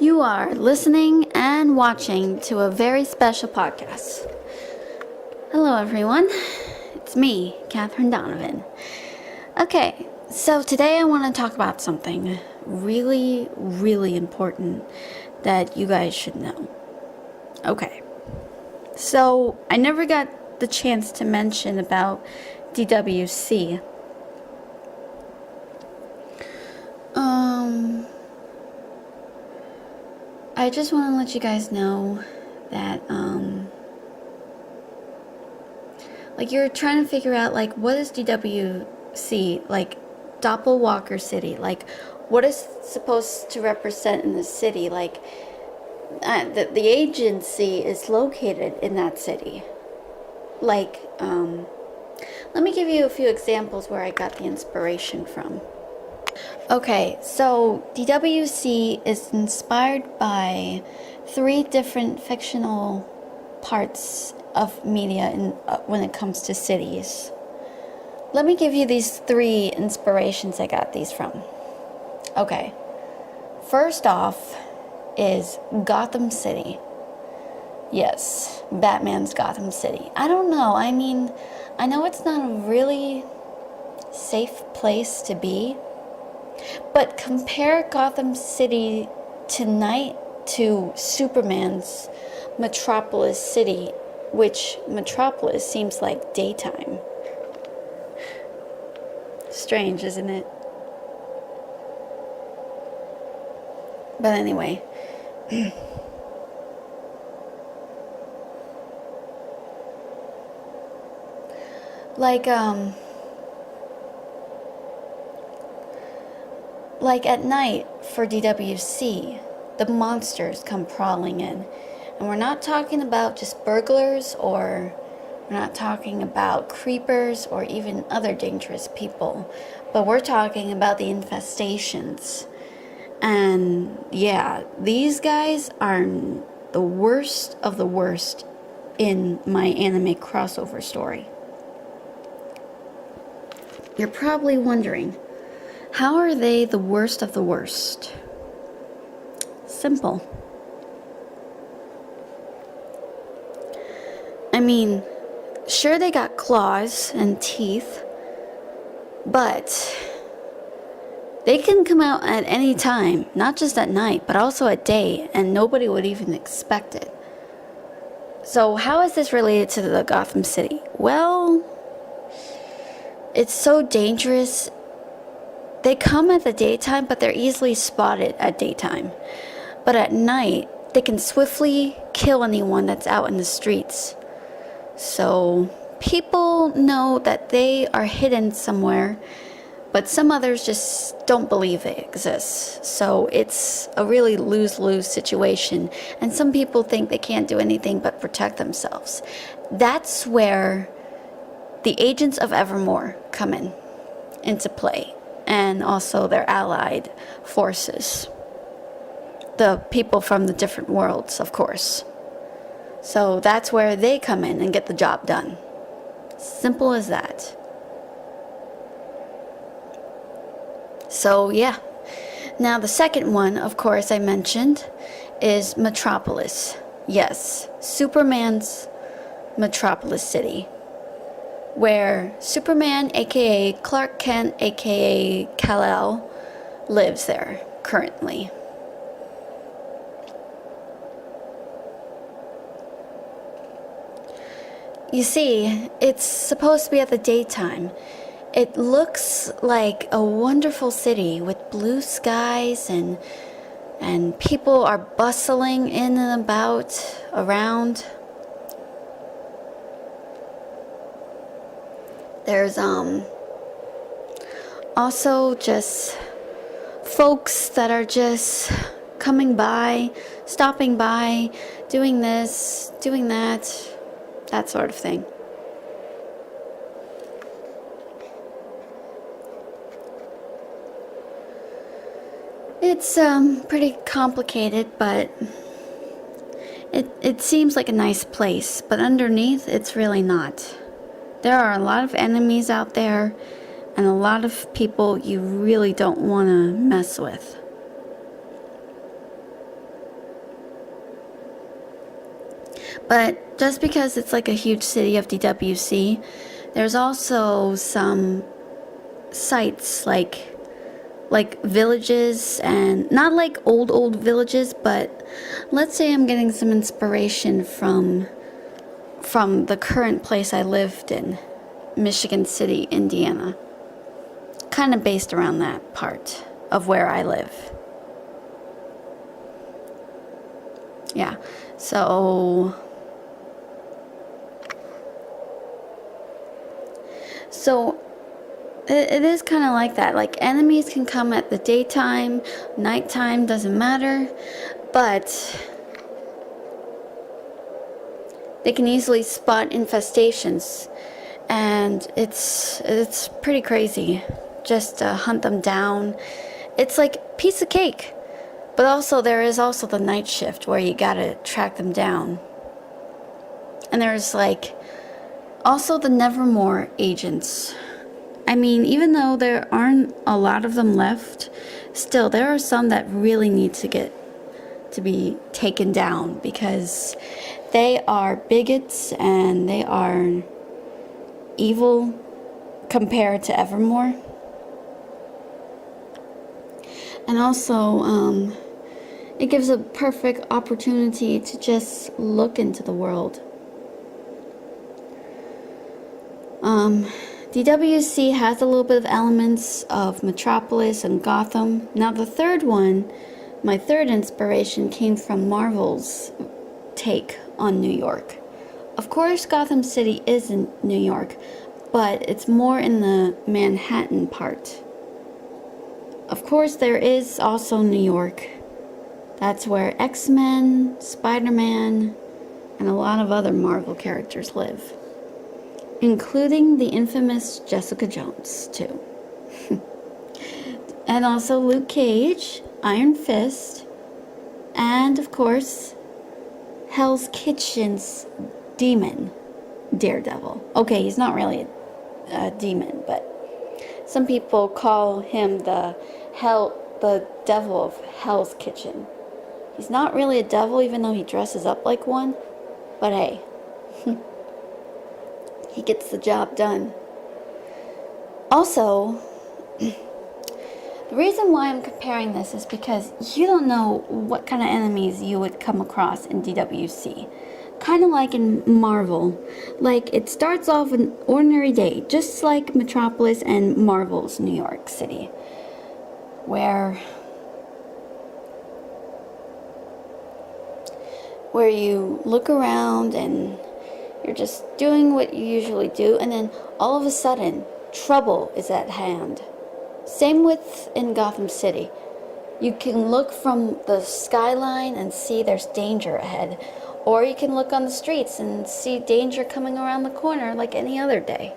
You are listening and watching to a very special podcast. Hello, everyone. It's me, Catherine Donovan. Okay, so today I want to talk about something really, really important that you guys should know. Okay, so I never got the chance to mention about DWC. I just want to let you guys know that, you're trying to figure out, what is DWC, Doppelwalker City, what is supposed to represent in the city, the agency is located in that city. Let me give you a few examples where I got the inspiration from. Okay, so DWC is inspired by 3 different fictional parts of media when it comes to cities. Let me give you these 3 inspirations I got these from. Okay, first off is Gotham City. Yes, Batman's Gotham City. I don't know, I know it's not a really safe place to be, but compare Gotham City tonight to Superman's Metropolis City, which Metropolis seems like daytime. Strange, isn't it? But anyway. At night for DWC, the monsters come crawling in. And we're not talking about just burglars, or we're not talking about creepers or even other dangerous people, but we're talking about the infestations. And yeah, these guys are the worst of the worst in my anime crossover story. You're probably wondering, how are they the worst of the worst? Simple. Sure, they got claws and teeth, but they can come out at any time, not just at night, but also at day, and nobody would even expect it. So how is this related to the Gotham City? Well, it's so dangerous. They come at the daytime, but they're easily spotted at daytime. But at night, they can swiftly kill anyone that's out in the streets. So people know that they are hidden somewhere, but some others just don't believe they exist. So it's a really lose-lose situation. And some people think they can't do anything but protect themselves. That's where the agents of Evermore come into play. And also their allied forces. The people from the different worlds, of course. So that's where they come in and get the job done. Simple as that. So yeah. Now the second one, of course, I mentioned is Metropolis. Yes, Superman's Metropolis City, where Superman, aka Clark Kent, aka Kal-El, lives there currently. You see, it's supposed to be at the daytime. It looks like a wonderful city with blue skies and people are bustling in and about around. There's also just folks that are just coming by, stopping by, doing this, doing that sort of thing. It's pretty complicated, but it seems like a nice place, but underneath it's really not. There are a lot of enemies out there and a lot of people you really don't want to mess with. But just because it's like a huge city of DWC, there's also some sites like villages, and not like old villages, but let's say I'm getting some inspiration from the current place I lived in, Michigan City, Indiana. Kind of based around that part of where I live. Yeah, so it is kind of like that. Like, enemies can come at the daytime, nighttime, doesn't matter, but they can easily spot infestations, and it's pretty crazy just to hunt them down. It's like piece of cake. But also, there is also the night shift where you gotta track them down. And there's like also the Nevermore agents. I mean, even though there aren't a lot of them left, still there are some that really need to be taken down, because they are bigots and they are evil compared to Evermore. And also, it gives a perfect opportunity to just look into the world. DWC has a little bit of elements of Metropolis and Gotham. Now the third one, my third inspiration, came from Marvel's take on New York. Of course, Gotham City is in New York, but it's more in the Manhattan part. Of course, there is also New York. That's where X-Men, Spider-Man, and a lot of other Marvel characters live, including the infamous Jessica Jones, too. And also Luke Cage, Iron Fist, and of course, Hell's Kitchen's demon, Daredevil. Okay, he's not really a demon, but some people call him the devil of Hell's Kitchen. He's not really a devil, even though he dresses up like one, but hey, he gets the job done. Also, the reason why I'm comparing this is because you don't know what kind of enemies you would come across in DWC. Kind of like in Marvel. Like, it starts off an ordinary day, just like Metropolis and Marvel's New York City, where you look around and you're just doing what you usually do, and then all of a sudden, trouble is at hand. Same with in Gotham City. You can look from the skyline and see there's danger ahead, or you can look on the streets and see danger coming around the corner like any other day.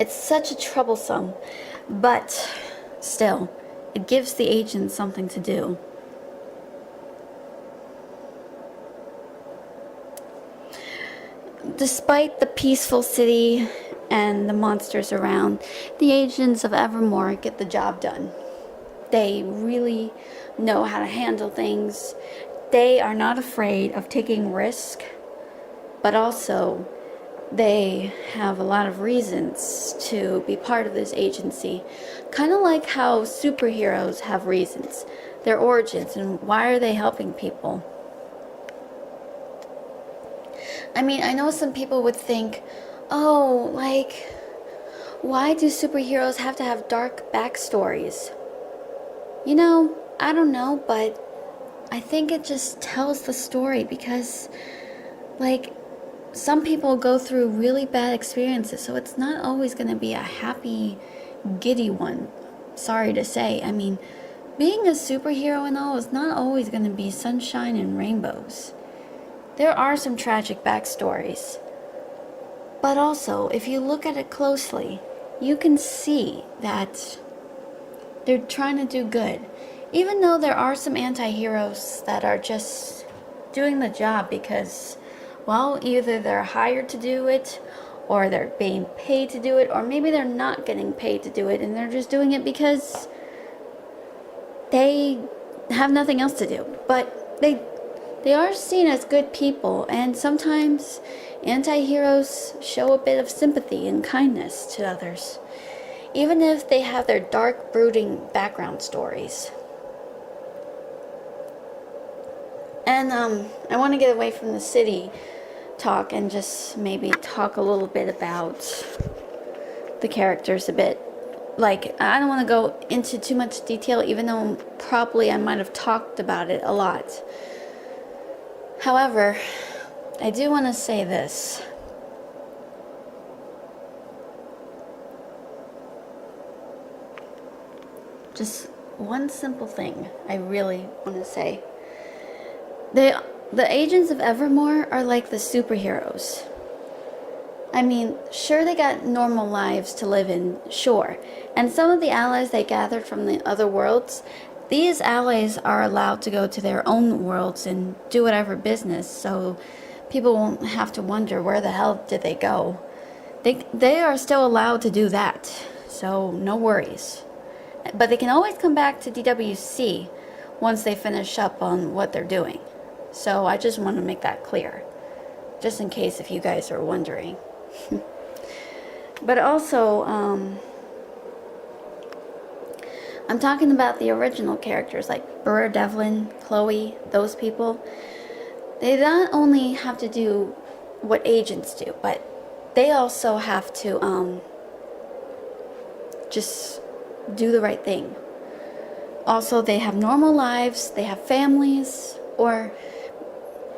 It's such a troublesome, but still, it gives the agents something to do. Despite the peaceful city and the monsters around, the agents of Evermore get the job done. They really know how to handle things. They are not afraid of taking risk, but also they have a lot of reasons to be part of this agency. Kind of like how superheroes have reasons, their origins, and why are they helping people. I mean, I know some people would think, oh, like, why do superheroes have to have dark backstories? You know, I don't know, but I think it just tells the story, because, like, some people go through really bad experiences, so it's not always going to be a happy, giddy one. Sorry to say. I mean, being a superhero and all is not always going to be sunshine and rainbows. There are some tragic backstories. But also, if you look at it closely, you can see that they're trying to do good. Even though there are some anti-heroes that are just doing the job because, well, either they're hired to do it, or they're being paid to do it, or maybe they're not getting paid to do it and they're just doing it because they have nothing else to do. But they are seen as good people, and sometimes anti-heroes show a bit of sympathy and kindness to others, even if they have their dark, brooding background stories. And I want to get away from the city talk and just maybe talk a little bit about the characters a bit. Like, I don't want to go into too much detail, even though probably I might have talked about it a lot. However, I do want to say this. Just one simple thing I really want to say. The agents of Evermore are like the superheroes. I mean, sure, they got normal lives to live in, sure. And some of the allies they gathered from the other worlds, these allies are allowed to go to their own worlds and do whatever business, so people won't have to wonder where the hell did they go. They are still allowed to do that, so no worries. But they can always come back to DWC once they finish up on what they're doing. So I just want to make that clear, just in case if you guys are wondering. But also, I'm talking about the original characters like Burr, Devlin, Chloe, those people. They not only have to do what agents do, but they also have to just do the right thing. Also, they have normal lives, they have families, or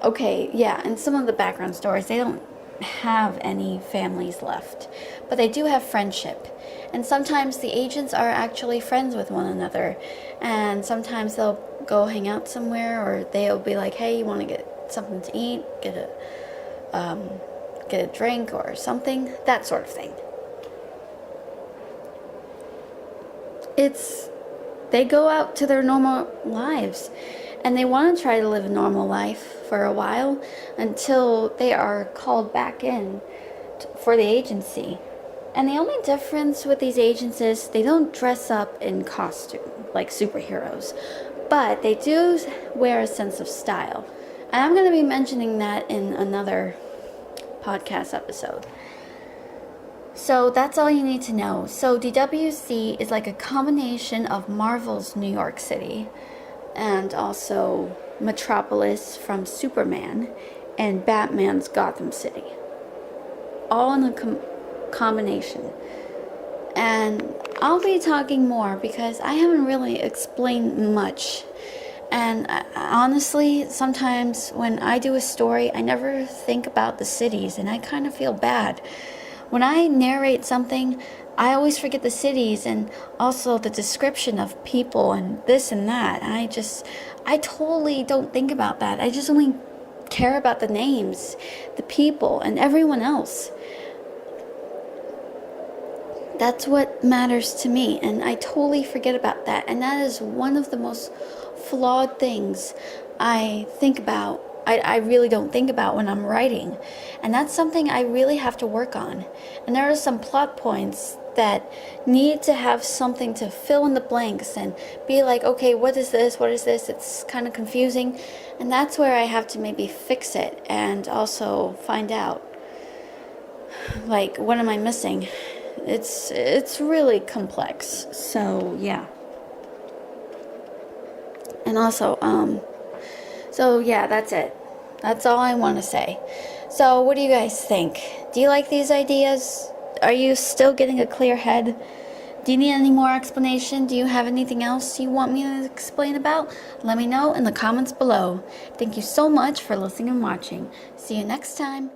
okay, yeah, and some of the background stories, they don't have any families left, but they do have friendship. And sometimes the agents are actually friends with one another, and sometimes they'll go hang out somewhere, or they'll be like, hey, you want to get something to eat, get a drink or something, that sort of thing. They go out to their normal lives, and they want to try to live a normal life for a while until they are called back in for the agency. And the only difference with these agents is they don't dress up in costume like superheroes, but they do wear a sense of style. And I'm going to be mentioning that in another podcast episode. So that's all you need to know. So DWC is like a combination of Marvel's New York City and also Metropolis from Superman and Batman's Gotham City. All in a combination. And I'll be talking more because I haven't really explained much. And honestly, sometimes when I do a story, I never think about the cities, and I kind of feel bad. When I narrate something, I always forget the cities and also the description of people and this and that. And I totally don't think about that. I just only care about the names, the people, and everyone else. That's what matters to me, and I totally forget about that. And that is one of the most flawed things I think about. I really don't think about when I'm writing. And that's something I really have to work on. And there are some plot points that need to have something to fill in the blanks and be like, okay, what is this? What is this? It's kind of confusing. And that's where I have to maybe fix it and also find out, like, what am I missing? It's really complex. So, yeah. And also, so yeah, that's it. That's all I want to say. So what do you guys think? Do you like these ideas? Are you still getting a clear head? Do you need any more explanation? Do you have anything else you want me to explain about? Let me know in the comments below. Thank you so much for listening and watching. See you next time.